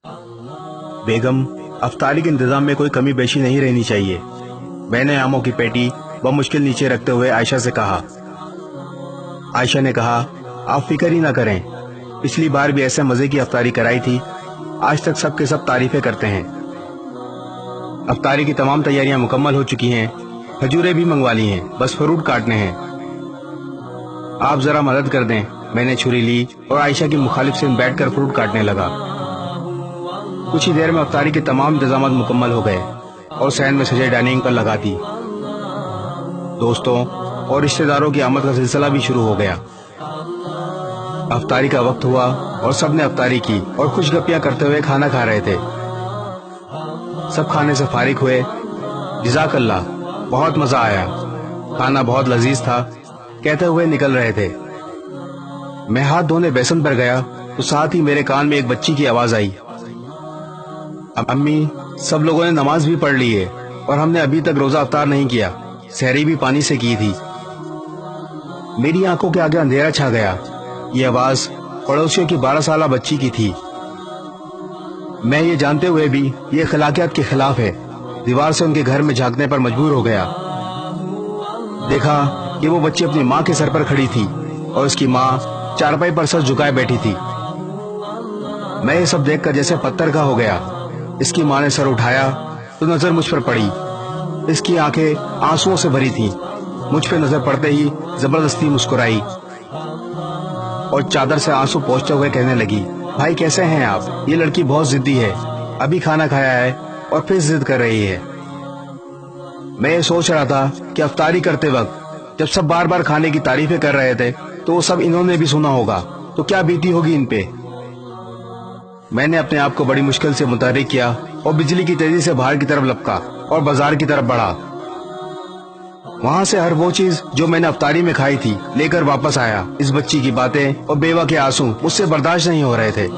बेगम, अफ्तारी के इंतजाम में कोई कमी बेशी नहीं रहनी चाहिए। मैंने आमों की पेटी मुश्किल नीचे रखते हुए आयशा से कहा। आयशा ने कहा, आप फिक्र ही ना करें, पिछली बार भी ऐसे मजे की अफ्तारी कराई थी, आज तक सब के सब तारीफें करते हैं। अफ्तारी की तमाम तैयारियां मुकम्मल हो चुकी हैं, खजूरें भी मंगवा ली हैं, बस फ्रूट काटने हैं। आप जरा मदद कर दें। मैंने छुरी ली और आयशा की मुखालिफ से बैठकर फ्रूट काटने लगा। कुछ ही देर में अफ्तारी के तमाम इंतजाम मुकम्मल हो गए और सहन में सजे डाइनिंग पर लगा दी। दोस्तों और रिश्तेदारों की आमद का सिलसिला भी शुरू हो गया। अफ्तारी का वक्त हुआ और सब ने अफ्तारी की और खुशगपियां करते हुए खाना खा रहे थे। सब खाने से फारिग हुए। जज़ाकल्लाह, बहुत मजा आया, खाना बहुत लजीज था, कहते हुए निकल रहे थे। मैं हाथ धोने बेसन पर गया तो साथ ही मेरे कान में एक बच्ची की आवाज आई। अम्मी, सब लोगों ने नमाज भी पढ़ ली है और हमने अभी तक रोजा अफ्तार नहीं किया, सहरी भी पानी से की थी। मेरी आंखों के आगे अंधेरा छा गया। ये आवाज पड़ोसियों की 12 साल बच्ची की थी। मैं ये जानते हुए भी ये अखलाकियात के खिलाफ है, दीवार से उनके घर में झांकने पर मजबूर हो गया। देखा कि वो बच्ची अपनी माँ के सर पर खड़ी थी और उसकी माँ चारपाई पर सर झुकाए बैठी थी। मैं ये सब देखकर जैसे पत्थर का हो गया। इसकी माँ ने सर उठाया तो नजर मुझ पर पड़ी। इसकी आंखें आंसुओं से भरी थीं। मुझ पे नजर पड़ते ही जबरदस्ती मुस्कुराई और चादर से आंसू पोंछते हुए कहने लगी, भाई कैसे हैं आप? ये लड़की बहुत जिद्दी है, अभी खाना खाया है और फिर जिद कर रही है। मैं ये सोच रहा था कि अफ्तारी करते वक्त जब सब बार बार खाने की तारीफें कर रहे थे तो वो सब इन्होंने भी सुना होगा, तो क्या बीती होगी इन पे। मैंने अपने आप को बड़ी मुश्किल से मुतहर्रिक किया और बिजली की तेजी से बाहर की तरफ लपका और बाजार की तरफ बढ़ा। वहां से हर वो चीज जो मैंने अफ्तारी में खाई थी लेकर वापस आया। इस बच्ची की बातें और बेवा के आंसू मुझसे बर्दाश्त नहीं हो रहे थे।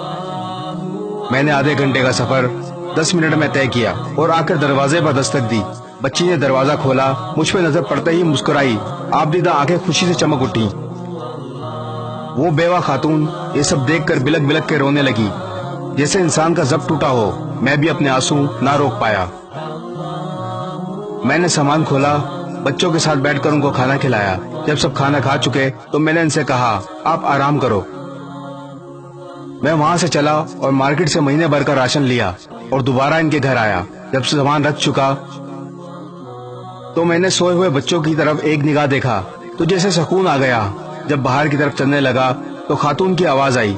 मैंने आधे घंटे का सफर 10 मिनट में तय किया और आकर दरवाजे पर दस्तक दी। बच्ची ने दरवाजा खोला, मुझ पे नजर पड़ते ही मुस्कुराई, आबदीदा आंखें खुशी से चमक उठी। वो बेवा खातून ये सब देखकर बिलक बिलक के रोने लगी, जैसे इंसान का जब्त टूटा हो। मैं भी अपने आंसू ना रोक पाया। मैंने सामान खोला, बच्चों के साथ बैठकर उनको खाना खिलाया। जब सब खाना खा चुके तो मैंने इनसे कहा, आप आराम करो। मैं वहां से चला और मार्केट से महीने भर का राशन लिया और दोबारा इनके घर आया। जब सामान रख चुका तो मैंने सोए हुए बच्चों की तरफ एक निगाह देखा तो जैसे सुकून आ गया। जब बाहर की तरफ चलने लगा तो खातून की आवाज आई,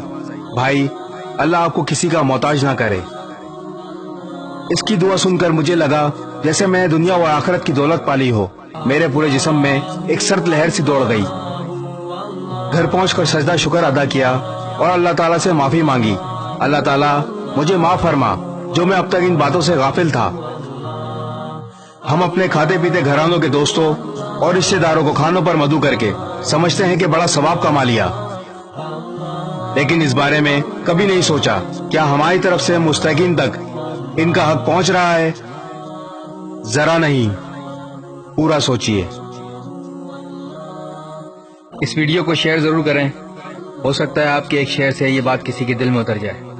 भाई अल्लाह आपको किसी का मोहताज ना करे। इसकी दुआ सुनकर मुझे लगा जैसे मैं दुनिया और आखिरत की दौलत पाली हो। मेरे पूरे जिस्म में एक सर्द लहर सी दौड़ गई। घर पहुंचकर सजदा शुक्र अदा किया और अल्लाह ताला से माफी मांगी। अल्लाह ताला मुझे माफ फरमा जो मैं अब तक इन बातों से गाफिल था। हम अपने खाते पीते घरानों के दोस्तों और रिश्तेदारों को खानों पर मदू करके समझते हैं कि बड़ा सवाब कमा लिया, लेकिन इस बारे में कभी नहीं सोचा क्या हमारी तरफ से मुस्तकीन तक इनका हक पहुंच रहा है। जरा नहीं, पूरा सोचिए। इस वीडियो को शेयर जरूर करें, हो सकता है आपके एक शेयर से ये बात किसी के दिल में उतर जाए।